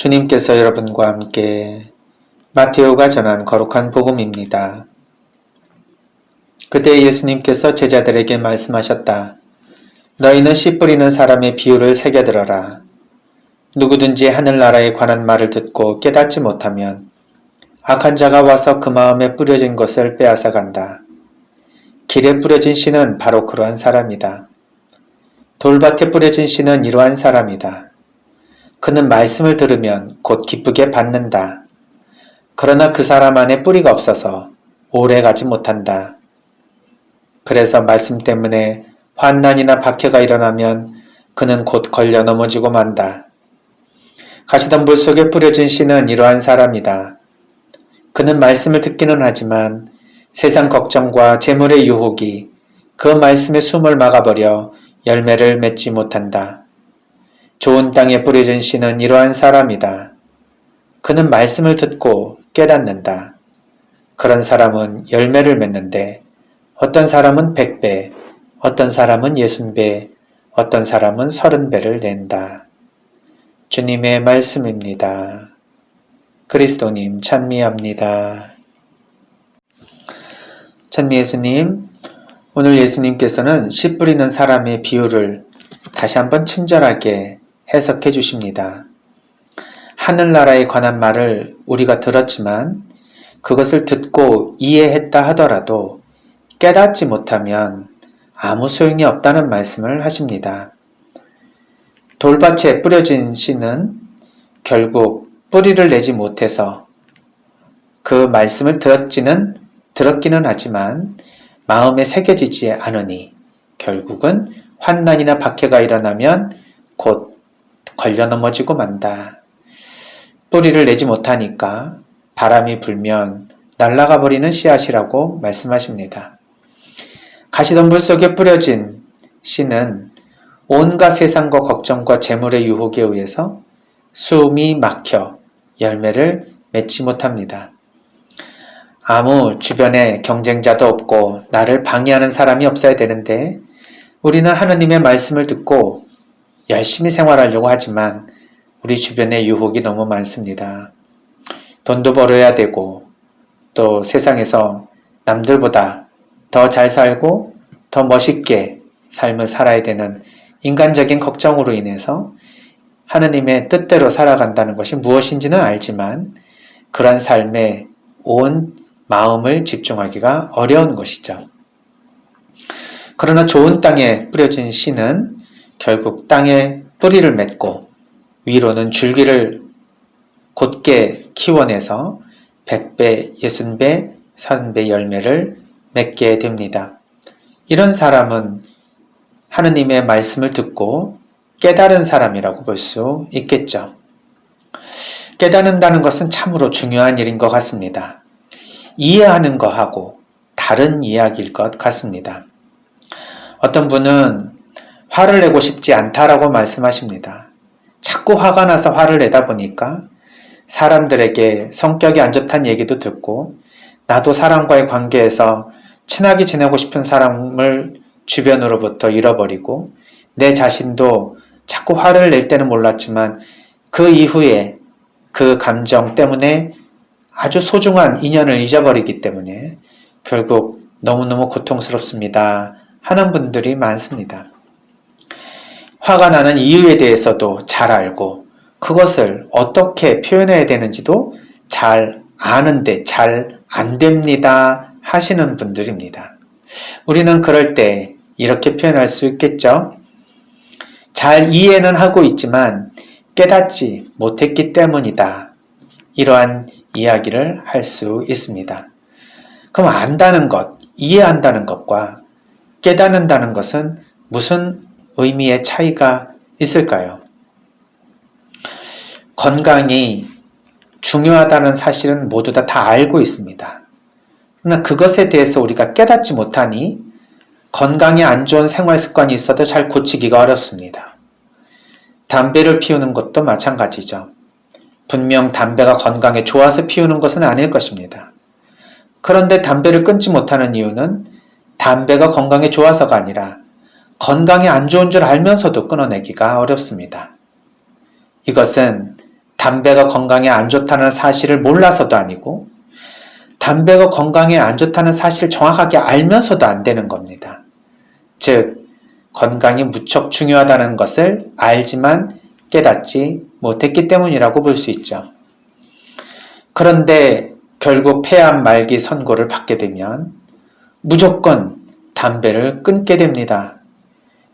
주님께서 여러분과 함께 마테오가 전한 거룩한 복음입니다. 그때 예수님께서 제자들에게 말씀하셨다. 너희는 씨 뿌리는 사람의 비유를 새겨들어라. 누구든지 하늘나라에 관한 말을 듣고 깨닫지 못하면 악한 자가 와서 그 마음에 뿌려진 것을 빼앗아 간다. 길에 뿌려진 씨는 바로 그러한 사람이다. 돌밭에 뿌려진 씨는 이러한 사람이다. 그는 말씀을 들으면 곧 기쁘게 받는다. 그러나 그 사람 안에 뿌리가 없어서 오래 가지 못한다. 그래서 말씀 때문에 환난이나 박해가 일어나면 그는 곧 걸려 넘어지고 만다. 가시덤불 속에 뿌려진 씨는 이러한 사람이다. 그는 말씀을 듣기는 하지만 세상 걱정과 재물의 유혹이 그 말씀의 숨을 막아버려 열매를 맺지 못한다. 좋은 땅에 뿌려진 씨는 이러한 사람이다. 그는 말씀을 듣고 깨닫는다. 그런 사람은 열매를 맺는데 어떤 사람은 100배, 어떤 사람은 60배, 어떤 사람은 30배를 낸다. 주님의 말씀입니다. 그리스도님 찬미합니다. 찬미 예수님, 오늘 예수님께서는 씨 뿌리는 사람의 비유를 다시 한번 친절하게 해석해 주십니다. 하늘나라에 관한 말을 우리가 들었지만 그것을 듣고 이해했다 하더라도 깨닫지 못하면 아무 소용이 없다는 말씀을 하십니다. 돌밭에 뿌려진 씨는 결국 뿌리를 내지 못해서 그 말씀을 들었기는 하지만 마음에 새겨지지 않으니 결국은 환난이나 박해가 일어나면 곧 걸려 넘어지고 만다. 뿌리를 내지 못하니까 바람이 불면 날아가 버리는 씨앗이라고 말씀하십니다. 가시덤불 속에 뿌려진 씨는 온갖 세상과 걱정과 재물의 유혹에 의해서 숨이 막혀 열매를 맺지 못합니다. 아무 주변에 경쟁자도 없고 나를 방해하는 사람이 없어야 되는데 우리는 하느님의 말씀을 듣고 열심히 생활하려고 하지만 우리 주변에 유혹이 너무 많습니다. 돈도 벌어야 되고 또 세상에서 남들보다 더 잘 살고 더 멋있게 삶을 살아야 되는 인간적인 걱정으로 인해서 하느님의 뜻대로 살아간다는 것이 무엇인지는 알지만 그런 삶에 온 마음을 집중하기가 어려운 것이죠. 그러나 좋은 땅에 뿌려진 씨는 결국 땅에 뿌리를 맺고 위로는 줄기를 곧게 키워내서 100배, 60배, 30배 열매를 맺게 됩니다. 이런 사람은 하느님의 말씀을 듣고 깨달은 사람이라고 볼 수 있겠죠. 깨닫는다는 것은 참으로 중요한 일인 것 같습니다. 이해하는 것하고 다른 이야기일 것 같습니다. 어떤 분은 화를 내고 싶지 않다라고 말씀하십니다. 자꾸 화가 나서 화를 내다 보니까 사람들에게 성격이 안 좋다는 얘기도 듣고 나도 사람과의 관계에서 친하게 지내고 싶은 사람을 주변으로부터 잃어버리고 내 자신도 자꾸 화를 낼 때는 몰랐지만 그 이후에 그 감정 때문에 아주 소중한 인연을 잊어버리기 때문에 결국 너무너무 고통스럽습니다 하는 분들이 많습니다. 화가 나는 이유에 대해서도 잘 알고 그것을 어떻게 표현해야 되는지도 잘 아는데 잘 안 됩니다 하시는 분들입니다. 우리는 그럴 때 이렇게 표현할 수 있겠죠. 잘 이해는 하고 있지만 깨닫지 못했기 때문이다. 이러한 이야기를 할 수 있습니다. 그럼 안다는 것, 이해한다는 것과 깨닫는다는 것은 무슨 의미의 차이가 있을까요? 건강이 중요하다는 사실은 모두 다 알고 있습니다. 그러나 그것에 대해서 우리가 깨닫지 못하니 건강에 안 좋은 생활 습관이 있어도 잘 고치기가 어렵습니다. 담배를 피우는 것도 마찬가지죠. 분명 담배가 건강에 좋아서 피우는 것은 아닐 것입니다. 그런데 담배를 끊지 못하는 이유는 담배가 건강에 좋아서가 아니라 건강에 안 좋은 줄 알면서도 끊어내기가 어렵습니다. 이것은 담배가 건강에 안 좋다는 사실을 몰라서도 아니고 담배가 건강에 안 좋다는 사실을 정확하게 알면서도 안 되는 겁니다. 즉, 건강이 무척 중요하다는 것을 알지만 깨닫지 못했기 때문이라고 볼 수 있죠. 그런데 결국 폐암 말기 선고를 받게 되면 무조건 담배를 끊게 됩니다.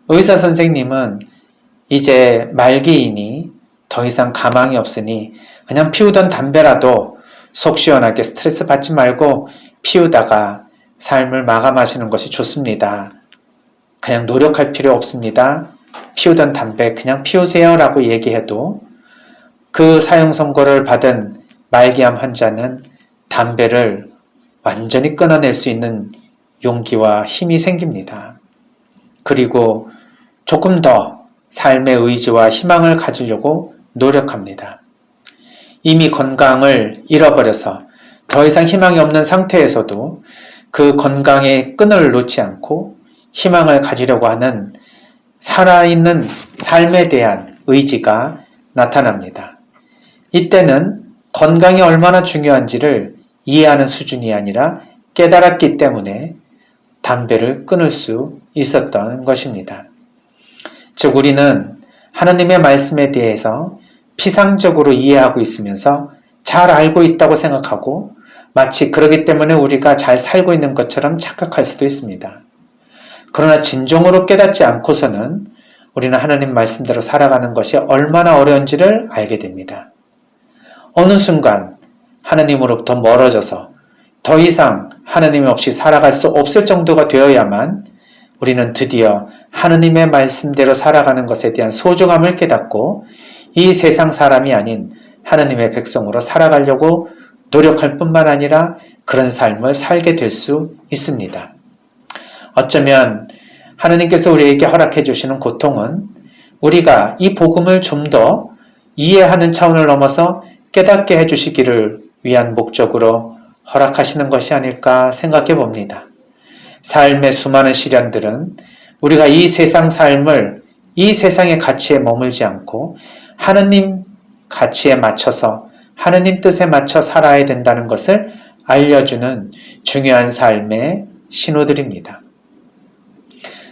의사 선생님은 이제 말기이니 더 이상 가망이 없으니 그냥 피우던 담배라도 속 시원하게 스트레스 받지 말고 피우다가 삶을 마감하시는 것이 좋습니다. 그냥 노력할 필요 없습니다. 피우던 담배 그냥 피우세요 라고 얘기해도 그 사용 선고를 받은 말기암 환자는 담배를 완전히 끊어낼 수 있는 용기와 힘이 생깁니다. 그리고 조금 더 삶의 의지와 희망을 가지려고 노력합니다. 이미 건강을 잃어버려서 더 이상 희망이 없는 상태에서도 그 건강의 끈을 놓지 않고 희망을 가지려고 하는 살아있는 삶에 대한 의지가 나타납니다. 이때는 건강이 얼마나 중요한지를 이해하는 수준이 아니라 깨달았기 때문에 담배를 끊을 수 있었던 것입니다. 즉, 우리는 하나님의 말씀에 대해서 피상적으로 이해하고 있으면서 잘 알고 있다고 생각하고 마치 그러기 때문에 우리가 잘 살고 있는 것처럼 착각할 수도 있습니다. 그러나 진정으로 깨닫지 않고서는 우리는 하나님 말씀대로 살아가는 것이 얼마나 어려운지를 알게 됩니다. 어느 순간 하나님으로부터 멀어져서 더 이상 하나님 없이 살아갈 수 없을 정도가 되어야만 우리는 드디어 하나님의 말씀대로 살아가는 것에 대한 소중함을 깨닫고 이 세상 사람이 아닌 하나님의 백성으로 살아가려고 노력할 뿐만 아니라 그런 삶을 살게 될 수 있습니다. 어쩌면 하나님께서 우리에게 허락해 주시는 고통은 우리가 이 복음을 좀 더 이해하는 차원을 넘어서 깨닫게 해주시기를 위한 목적으로 허락하시는 것이 아닐까 생각해 봅니다. 삶의 수많은 시련들은 우리가 이 세상 삶을 이 세상의 가치에 머물지 않고 하느님 가치에 맞춰서 하느님 뜻에 맞춰 살아야 된다는 것을 알려주는 중요한 삶의 신호들입니다.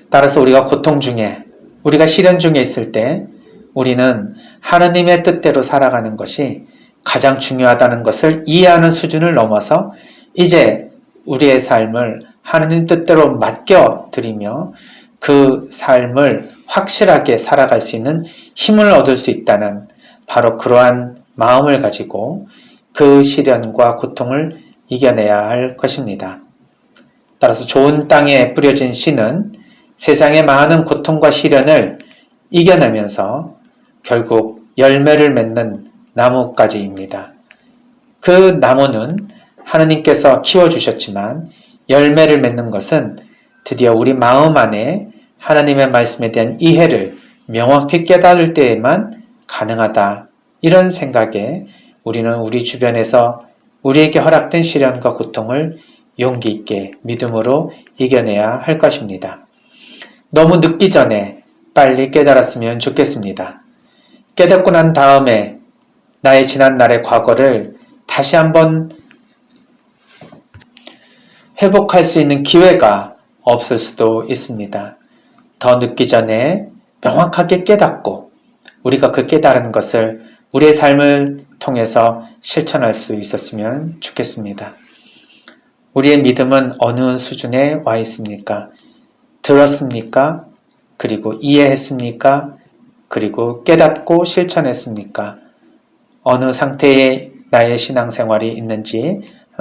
따라서 우리가 고통 중에, 우리가 시련 중에 있을 때 우리는 하느님의 뜻대로 살아가는 것이 가장 중요하다는 것을 이해하는 수준을 넘어서 이제 우리의 삶을 하느님 뜻대로 맡겨드리며 그 삶을 확실하게 살아갈 수 있는 힘을 얻을 수 있다는 바로 그러한 마음을 가지고 그 시련과 고통을 이겨내야 할 것입니다. 따라서 좋은 땅에 뿌려진 씨는 세상의 많은 고통과 시련을 이겨내면서 결국 열매를 맺는 나무까지입니다. 그 나무는 하나님께서 키워주셨지만 열매를 맺는 것은 드디어 우리 마음 안에 하나님의 말씀에 대한 이해를 명확히 깨달을 때에만 가능하다. 이런 생각에 우리는 우리 주변에서 우리에게 허락된 시련과 고통을 용기 있게 믿음으로 이겨내야 할 것입니다. 너무 늦기 전에 빨리 깨달았으면 좋겠습니다. 깨닫고 난 다음에 나의 지난날의 과거를 다시 한번 회복할 수 있는 기회가 없을 수도 있습니다. 더 늦기 전에 명확하게 깨닫고 우리가 그 깨달은 것을 우리의 삶을 통해서 실천할 수 있었으면 좋겠습니다. 우리의 믿음은 어느 수준에 와 있습니까? 들었습니까? 그리고 이해했습니까? 그리고 깨닫고 실천했습니까? 어느 상태의 나의 신앙생활이 있는지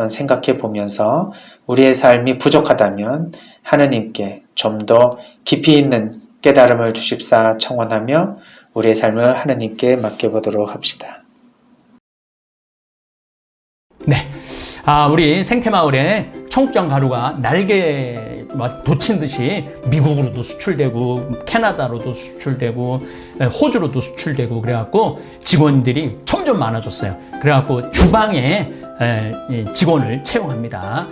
생각해 보면서 우리의 삶이 부족하다면 하느님께 좀 더 깊이 있는 깨달음을 주십사 청원하며 우리의 삶을 하느님께 맡겨보도록 합시다. 네. 우리 생태마을에 청국장 가루가 날개 돋친 듯이 미국으로도 수출되고 캐나다로도 수출되고 호주로도 수출되고 그래갖고 직원들이 점점 많아졌어요. 그래갖고 주방에 직원을 채용합니다.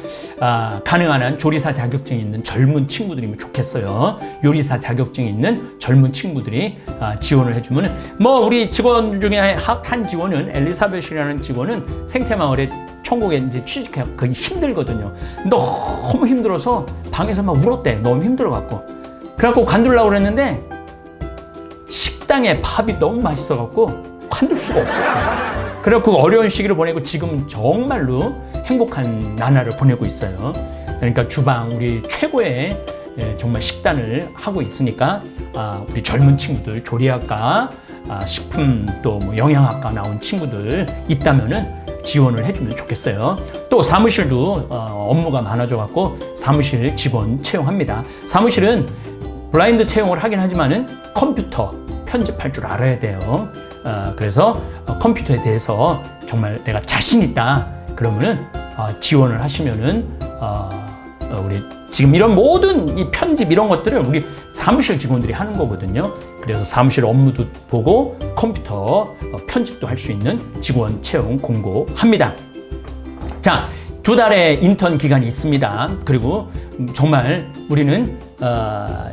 가능한 한 조리사 자격증이 있는 젊은 친구들이면 좋겠어요. 요리사 자격증이 있는 젊은 친구들이 지원을 해주면, 우리 직원 중에 한 직원은, 엘리사벳이라는 직원은 생태마을에 천국에 이제 취직하기 거의 힘들거든요. 너무 힘들어서 방에서 막 울었대. 너무 힘들어갖고. 그래갖고 관두려고 그랬는데 식당에 밥이 너무 맛있어갖고 관둘 수가 없었어요. 그래갖고 어려운 시기를 보내고 지금 정말로 행복한 나날을 보내고 있어요. 그러니까 주방, 우리 최고의 정말 식단을 하고 있으니까 우리 젊은 친구들, 조리학과, 식품 또 영양학과 나온 친구들 있다면은 지원을 해주면 좋겠어요. 또 사무실도 업무가 많아져갖고 사무실 직원 채용합니다. 사무실은 블라인드 채용을 하긴 하지만은 컴퓨터 편집할 줄 알아야 돼요. 그래서 컴퓨터에 대해서 정말 내가 자신 있다 그러면은 지원을 하시면은 우리 지금 이런 모든 이 편집 이런 것들을 우리 사무실 직원들이 하는 거거든요. 그래서 사무실 업무도 보고 컴퓨터 편집도 할 수 있는 직원 채용 공고합니다. 자, 2달의 인턴 기간이 있습니다. 그리고 정말 우리는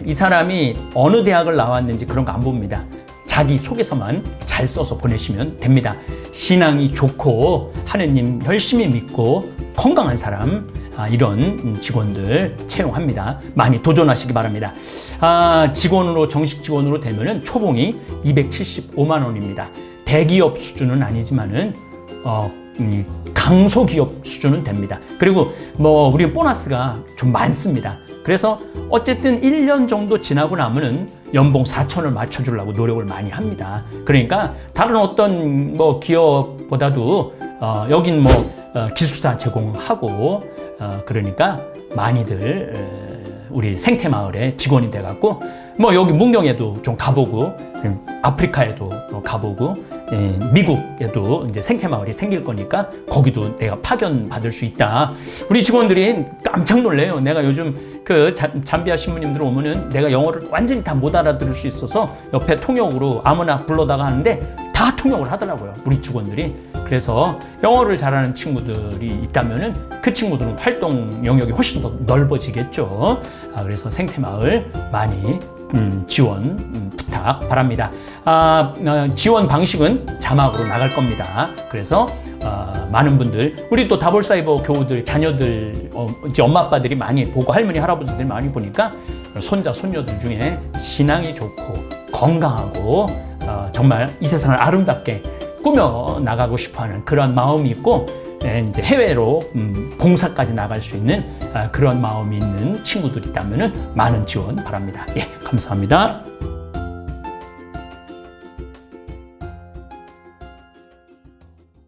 이 사람이 어느 대학을 나왔는지 그런 거 안 봅니다. 자기 소개서만 잘 써서 보내시면 됩니다. 신앙이 좋고 하느님 열심히 믿고 건강한 사람, 이런 직원들 채용합니다. 많이 도전하시기 바랍니다. 직원으로, 정식 직원으로 되면은 초봉이 275만 원입니다. 대기업 수준은 아니지만은 강소기업 수준은 됩니다. 그리고 우리 보너스가 좀 많습니다. 그래서 어쨌든 1년 정도 지나고 나면은 연봉 4천을 맞춰주려고 노력을 많이 합니다. 그러니까 다른 어떤 기업보다도 여긴 기숙사 제공하고 그러니까 많이들 우리 생태마을에 직원이 돼갖고 여기 문경에도 좀 가보고 아프리카에도 가보고 미국에도 이제 생태마을이 생길 거니까 거기도 내가 파견 받을 수 있다. 우리 직원들이 깜짝 놀래요. 내가 요즘 그 잠비아 신부님들 오면은 내가 영어를 완전히 다 못 알아들을 수 있어서 옆에 통역으로 아무나 불러다가 하는데 다 통역을 하더라고요. 우리 직원들이. 그래서 영어를 잘하는 친구들이 있다면은 그 친구들은 활동 영역이 훨씬 더 넓어지겠죠. 그래서 생태마을 많이 지원 부탁 바랍니다. 지원 방식은 자막으로 나갈 겁니다. 그래서 많은 분들, 우리 또 다볼사이버 교우들, 자녀들, 이제 엄마 아빠들이 많이 보고 할머니 할아버지들이 많이 보니까 손자 손녀들 중에 신앙이 좋고 건강하고 정말 이 세상을 아름답게 꾸며 나가고 싶어하는 그런 마음이 있고 이제 해외로 봉사까지 나갈 수 있는 그런 마음이 있는 친구들이 있다면 많은 지원 바랍니다. 예, 감사합니다.